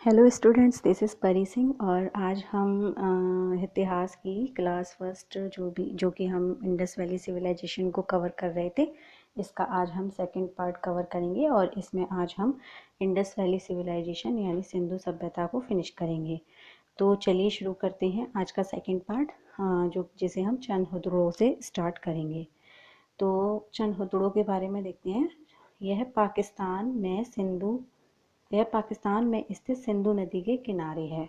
Hello students, this is परी सिंह और आज हम इतिहास की क्लास फर्स्ट जो कि हम इंडस वैली सिविलाइजेशन को कवर कर रहे थे, इसका आज हम सेकंड पार्ट कवर करेंगे और इसमें आज हम इंडस वैली सिविलाइजेशन यानी सिंधु सभ्यता को फिनिश करेंगे। तो चलिए शुरू करते हैं आज का सेकंड पार्ट, जिसे हम चंद हुदड़ों से स्टार्ट करेंगे। तो चंद हुदड़ों के बारे में देखते हैं। यह पाकिस्तान में स्थित सिंधु नदी के किनारे है।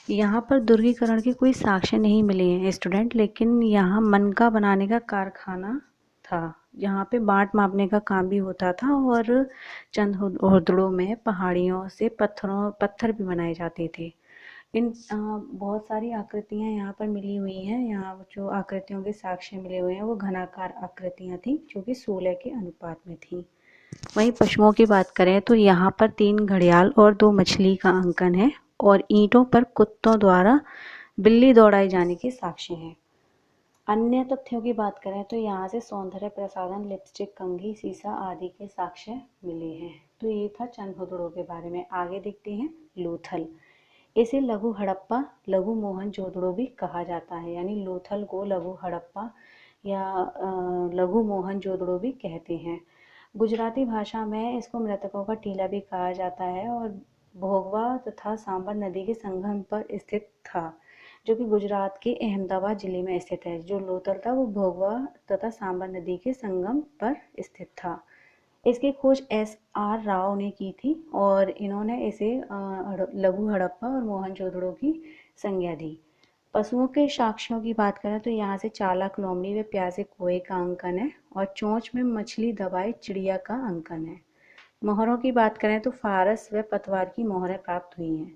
यहाँ पर दुर्गीकरण के कोई साक्ष्य नहीं मिले हैं स्टूडेंट, लेकिन यहाँ मनका बनाने का कारखाना था। यहाँ पे बाट मापने का काम भी होता था और चंद हुदड़ों में पहाड़ियों से पत्थर भी बनाए जाते थे। बहुत सारी आकृतियाँ यहाँ पर मिली हुई हैं। यहाँ जो आकृतियों के साक्ष्य मिले हुए हैं वो घनाकार आकृतियाँ थी जो कि 16 के अनुपात में थी। वहीं पशुओं की बात करें तो यहाँ पर 3 घड़ियाल और 2 मछली का अंकन है और ईंटों पर कुत्तों द्वारा बिल्ली दौड़ाए जाने के साक्ष्य हैं। अन्य तथ्यों की बात करें तो यहाँ से सौंदर्य प्रसाधन, लिपस्टिक, कंघी, सीसा आदि के साक्ष्य मिले हैं। तो ये था चंद हुदड़ों के बारे में। आगे देखते हैं लोथल। इसे लघु हड़प्पा, लघु मोहनजोदड़ो भी कहा जाता है, यानी लोथल को लघु हड़प्पा या लघु मोहनजोदड़ो भी कहते हैं। गुजराती भाषा में इसको मृतकों का टीला भी कहा जाता है और भोगवा तथा सांबर नदी के संगम पर स्थित था, जो कि गुजरात के अहमदाबाद जिले में स्थित है। जो लोथल था वो भोगवा तथा सांबर नदी के संगम पर स्थित था। इसकी खोज S.R. राव ने की थी और इन्होंने इसे लघु हड़प्पा और मोहनजोदड़ो की संज्ञा दी। पशुओं के साक्ष्यों की बात करें तो यहाँ से चालाक लोमड़ी व प्यासे कोए का अंकन है और चोंच में मछली दबाई चिड़िया का अंकन है। मोहरों की बात करें तो फारस व पतवार की मोहरें प्राप्त हुई हैं।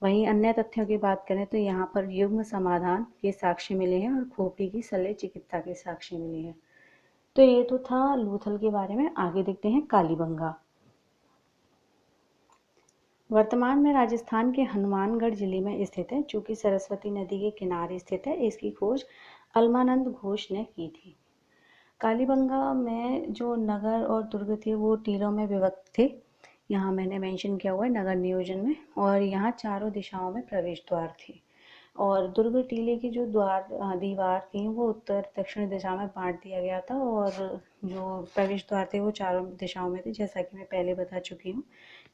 वहीं अन्य तथ्यों की बात करें तो यहाँ पर युग्म समाधान के साक्ष्य मिले हैं और खोपड़ी की शल्य चिकित्सा के साक्ष्य मिले हैं। तो ये तो था लोथल के बारे में। आगे देखते हैं कालीबंगा। वर्तमान में राजस्थान के हनुमानगढ़ जिले में स्थित है, जो कि सरस्वती नदी के किनारे स्थित है। इसकी खोज अलमानंद घोष ने की थी। कालीबंगा में जो नगर और दुर्ग थे वो टीलों में विभक्त थे। यहाँ मैंने मेंशन किया हुआ है नगर नियोजन में। और यहाँ चारों दिशाओं में प्रवेश द्वार थे और दुर्ग टीले की जो दीवार थी वो उत्तर दक्षिण दिशा में बांट दिया गया था और जो प्रवेश द्वार थे वो चारों दिशाओं में थे, जैसा कि मैं पहले बता चुकी हूँ।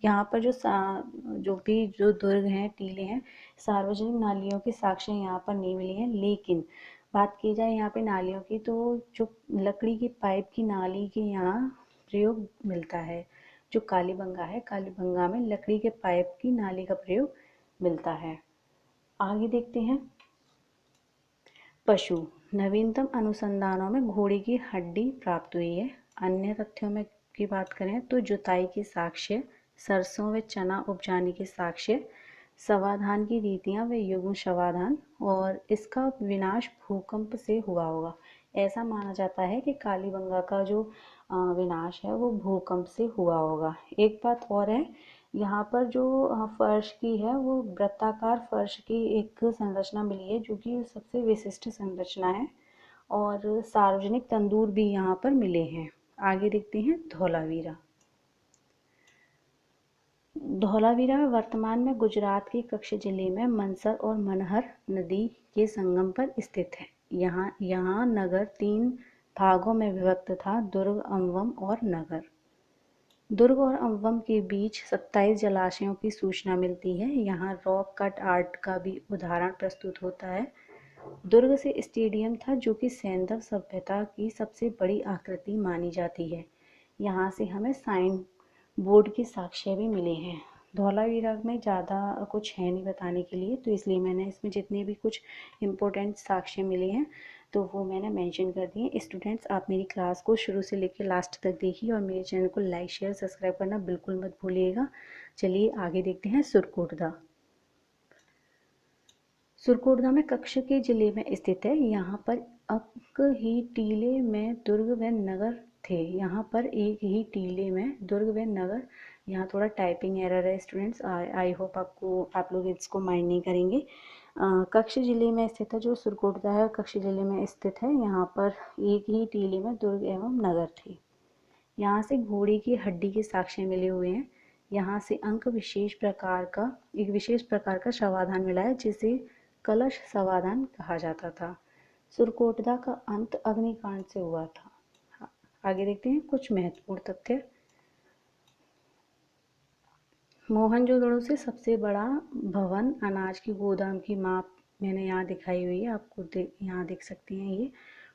यहाँ पर जो दुर्ग हैं, टीले हैं, सार्वजनिक नालियों के साक्ष्य यहाँ पर नहीं मिली हैं। लेकिन बात की जाए यहाँ पे नालियों की तो जो लकड़ी की पाइप की नाली के यहाँ प्रयोग मिलता है। जो कालीबंगा है, कालीबंगा में लकड़ी के पाइप की नाली का प्रयोग मिलता है। आगे देखते हैं पशु। नवीनतम अनुसंधानों में घोड़े की हड्डी प्राप्त हुई है। अन्य तथ्यों में की बात करें तो जुताई के साक्ष्य, सरसों व चना उपजाने के साक्ष्य, शवाधान की रीतियां व युग्म शवाधान और इसका विनाश भूकंप से हुआ होगा। ऐसा माना जाता है कि कालीबंगा का जो विनाश है वो भूकंप से हुआ होगा। एक बात और है, यहाँ पर जो फर्श की है वो वृत्ताकार फर्श की एक संरचना मिली है, जो कि सबसे विशिष्ट संरचना है और सार्वजनिक तंदूर भी यहाँ पर मिले हैं। आगे देखते हैं धौलावीरा। धौलावीरा वर्तमान में गुजरात के कच्छ जिले में मनसर और मनहर नदी के संगम पर स्थित है। यहाँ नगर 3 भागों में विभक्त था, दुर्ग, अम्बम और नगर। दुर्ग और अम्बम के बीच 27 जलाशयों की सूचना मिलती है। यहाँ रॉक कट आर्ट का भी उदाहरण प्रस्तुत होता है। दुर्ग से स्टेडियम था, जो कि सैंधव सभ्यता की सबसे बड़ी आकृति मानी जाती है। यहाँ से हमें साइन बोर्ड के साक्ष्य भी मिले हैं। धौलावीरा में ज़्यादा कुछ है नहीं बताने के लिए, तो इसलिए मैंने इसमें जितने भी कुछ इम्पोर्टेंट साक्ष्य मिले हैं तो वो मैंने मेंशन कर दिए। स्टूडेंट्स, आप मेरी क्लास को शुरू से लेकर लास्ट तक देखिए और मेरे चैनल को लाइक, शेयर, सब्सक्राइब करना बिल्कुल मत भूलिएगा। चलिए आगे देखते हैं सुरकोटदा। सुरकोटदा में कच्छ के जिले में स्थित है। यहाँ पर एक ही टीले में दुर्ग व नगर थे। यहाँ पर एक ही टीले में दुर्ग व नगर। यहाँ थोड़ा टाइपिंग एरर है स्टूडेंट्स, आई होप आप लोग इसको माइंड नहीं करेंगे। कच्छ जिले में स्थित है जो सुरकोटदा है, कच्छ जिले में स्थित है। यहाँ पर एक ही टीले में दुर्ग एवं नगर थे। यहाँ से घोड़े की हड्डी के साक्ष्य मिले हुए हैं। यहाँ से एक विशेष प्रकार का शवाधान मिला है जिसे कलश शवाधान कहा जाता था। सुरकोटदा का अंत अग्निकांड से हुआ था। आगे देखते हैं कुछ महत्वपूर्ण तथ्य। मोहनजोदड़ो से सबसे बड़ा भवन अनाज की गोदाम की माप मैंने यहाँ दिखाई हुई है, आपको यहाँ देख सकते हैं। ये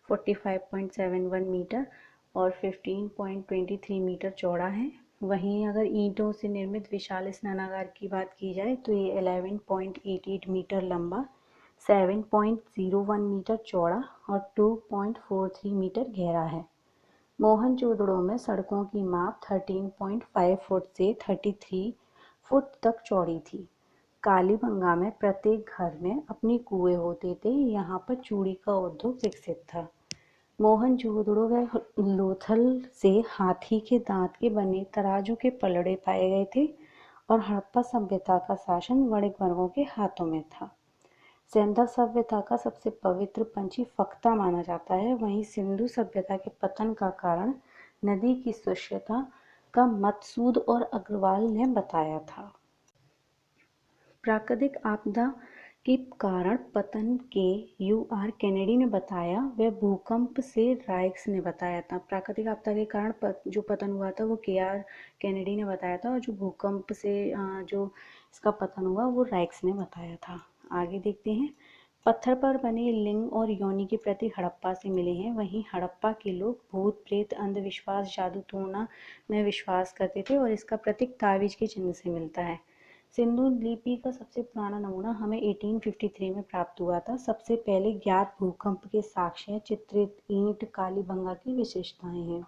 45.71 मीटर और 15.23 मीटर चौड़ा है। वहीं अगर ईंटों से निर्मित विशाल स्नानागार की बात की जाए तो ये 11.88 मीटर लंबा, 7.01 मीटर चौड़ा और 2.43 मीटर गहरा है। मोहनजोदड़ो में सड़कों की माप 13.5 फुट से 33 फुट तक चौड़ी थी। कालीबंगा में प्रत्येक घर में अपने कुएं होते थे। यहाँ पर चूड़ी का उद्योग विकसित था। मोहनजोदड़ो व लोथल से हाथी के दांत के बने तराजू के पलड़े पाए गए थे और हड़प्पा सभ्यता का शासन वणिक वर्गों के हाथों में था। सिंधु सभ्यता का सबसे पवित्र पंछी फक्ता माना जाता है। वहीं सिंधु सभ्यता के पतन का कारण नदी की शुष्कता का मकसूद और अग्रवाल ने बताया था। प्राकृतिक आपदा के कारण पतन के U.R. केनेडी ने बताया व भूकंप से राइक्स ने बताया था। प्राकृतिक आपदा के कारण जो पतन हुआ था वो K.R. केनेडी ने बताया था और जो भूकंप से जो इसका पतन हुआ वो राइक्स ने बताया था। आगे देखते हैं। पत्थर पर बने लिंग और योनि के प्रतीक हड़प्पा से मिले हैं। वहीं हड़प्पा के लोग भूत प्रेत, अंधविश्वास, जादू टोना में विश्वास करते थे और इसका प्रतीक ताबीज के चिन्ह से मिलता है। सिंधु लिपि का सबसे पुराना नमूना हमें 1853 में प्राप्त हुआ था। सबसे पहले ज्ञात भूकंप के साक्ष्य चित्रित ईंट कालीबंगा की विशेषताएं हैं।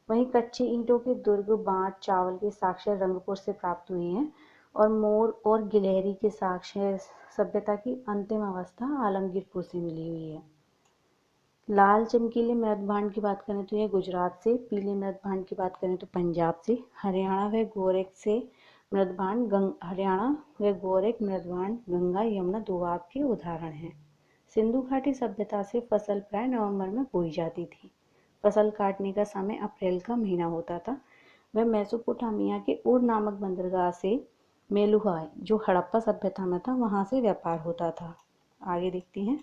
वहीं कच्चे ईंटों के दुर्ग, बांट, चावल के साक्ष्य रंगपुर से प्राप्त हुए हैं और मोर और गिलहरी के साक्ष्य सभ्यता की अंतिम अवस्था आलमगीरपुर से मिली हुई है। लाल चमकीले मृदभांड की बात करें तो यह गुजरात से, पीले मृदभांड की बात करें तो पंजाब से, हरियाणा व गोरख से मृदभांड गंगा यमुना दोआब के उदाहरण हैं। सिंधु घाटी सभ्यता से फसल प्राय नवंबर में बोई जाती थी। फसल काटने का समय अप्रैल का महीना होता था। वह मेसोपोटामिया के उर नामक बंदरगाह से मेलुहा जो हड़प्पा सभ्यता में था वहां से व्यापार होता था। आगे देखते हैं।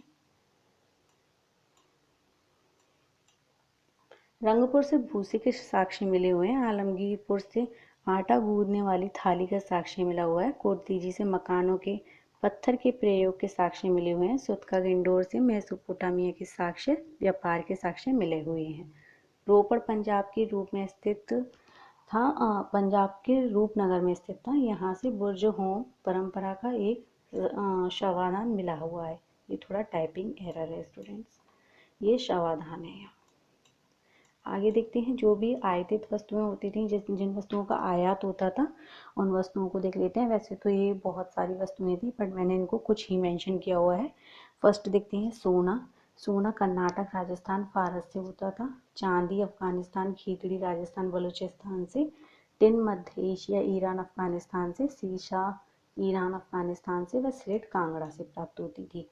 रंगपुर से भूसे के साक्ष्य मिले हुए हैं। आलमगीरपुर से आटा गूंदने वाली थाली का साक्ष्य मिला हुआ है। कोटदीजी से मकानों के पत्थर के प्रयोग के साक्ष्य मिले हुए हैं। सुतका गिंडोर से मेसोपोटामिया के साक्ष्य, व्यापार के साक्ष्य मिले हुए हैं। रोपड़ पंजाब के रूप में स्थित था, पंजाब के रूपनगर में स्थित था। यहाँ से बुर्ज होम परंपरा का एक शवाधान मिला हुआ है। ये थोड़ा टाइपिंग एरर है स्टूडेंट्स। ये शवाधान है। आगे देखते हैं। जो भी आयातित वस्तुएं होती थी, जिन वस्तुओं का आयात होता था उन वस्तुओं को देख लेते हैं। वैसे तो ये बहुत सारी वस्तुएं थी बट मैंने इनको कुछ ही मेंशन किया हुआ है। फर्स्ट देखते हैं सोना कर्नाटक, राजस्थान, फारस से होता था। चांदी अफगानिस्तान, खीतड़ी राजस्थान, बलूचिस्तान से। टिन मध्य एशिया, ईरान, अफगानिस्तान से। शीशा ईरान, अफगानिस्तान से। व स्लेट कांगड़ा से प्राप्त होती थी।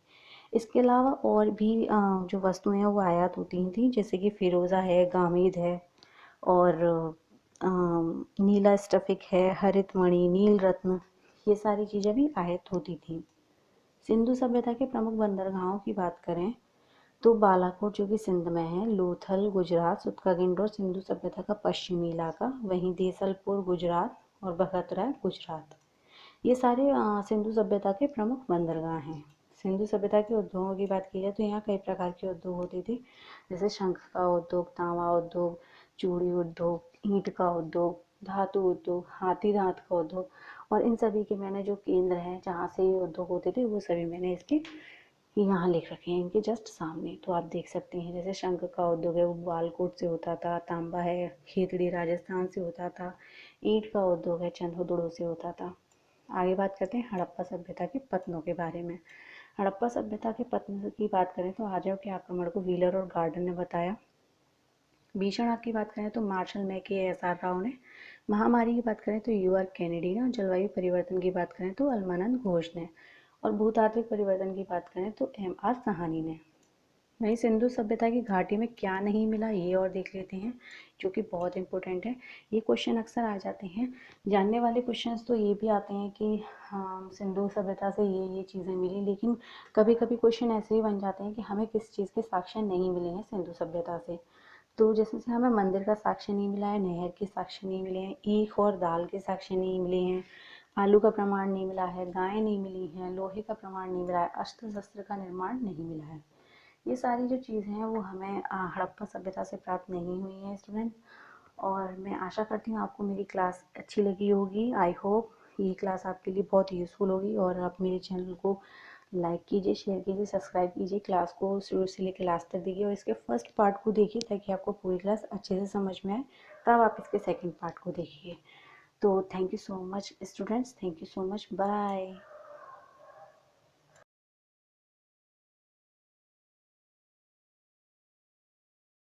इसके अलावा और भी जो वस्तुएं हैं वो आयात होती थी, जैसे कि फिरोज़ा है, गामीद है और नीला स्टफिक है, हरित मणि, नील रत्न, ये सारी चीज़ें भी आयात होती थी। सिंधु सभ्यता के प्रमुख बंदरगाहों की बात करें तो बालाकोट जो कि सिंध में है, लोथल गुजरात, सुतका गिंडोर सिंधु सभ्यता का पश्चिमी इलाका, वहीं देसलपुर गुजरात और बखतरा गुजरात, ये सारे सिंधु सभ्यता के प्रमुख बंदरगाह हैं। सिंधु सभ्यता के उद्योगों की बात की जाए तो यहाँ कई प्रकार के उद्योग होते थे, जैसे शंख का उद्योग, तांबा उद्योग, चूड़ी उद्योग, ईंट का उद्योग, धातु उद्योग, हाथी दांत का उद्योग, और इन सभी के मैंने जो केंद्र हैं जहाँ से ये उद्योग होते थे वो सभी मैंने इसके यहाँ लिख रखे हैं, इनके जस्ट सामने, तो आप देख सकते हैं। जैसे शंख का उद्योग है वो बालकोट से होता था, तांबा है खेतड़ी राजस्थान से होता था, ईंट का उद्योग है चंदोदड़ो से होता था। आगे बात करते हैं हड़प्पा सभ्यता के पतनों के बारे में। हड़प्पा सभ्यता के पतन की बात करें तो आर्यों के आक्रमण को व्हीलर और गार्डन ने बताया। भीषण आग की बात करें तो मार्शल मैके एस.आर. राव ने। महामारी की बात करें तो U.R. केनेडी ने। और जलवायु परिवर्तन की बात करें तो अलमानंद घोष ने। और भूतात्विक परिवर्तन की बात करें तो M.R. साहनी ने। वहीं सिंधु सभ्यता की घाटी में क्या नहीं मिला ये और देख लेते हैं, जो कि बहुत इंपॉर्टेंट है। ये क्वेश्चन अक्सर आ जाते हैं। जानने वाले क्वेश्चंस तो ये भी आते हैं कि हाँ सिंधु सभ्यता से ये चीज़ें मिली, लेकिन कभी कभी क्वेश्चन ऐसे ही बन जाते हैं कि हमें किस चीज़ के साक्ष्य नहीं मिले हैं सिंधु सभ्यता से। तो जैसे से हमें मंदिर का साक्ष्य नहीं मिला है, नहर के साक्ष्य नहीं मिले हैं, ईख और दाल के साक्ष्य नहीं मिले हैं, आलू का प्रमाण नहीं मिला है, गायें नहीं मिली हैं, लोहे का प्रमाण नहीं मिला है, अस्त्र शस्त्र का निर्माण नहीं मिला है। ये सारी जो चीज़ें हैं वो हमें हड़प्पा सभ्यता से प्राप्त नहीं हुई हैं स्टूडेंट। और मैं आशा करती हूँ आपको मेरी क्लास अच्छी लगी होगी। आई होप ये क्लास आपके लिए बहुत यूज़फुल होगी। और आप मेरे चैनल को लाइक कीजिए, शेयर कीजिए, सब्सक्राइब कीजिए, क्लास को शुरू से लेकर लास्ट तक देखिए और इसके फर्स्ट पार्ट को देखिए ताकि आपको पूरी क्लास अच्छे से समझ में आए, तब आप इसके सेकंड पार्ट को देखिए। तो thank you so much students, thank you so much, bye.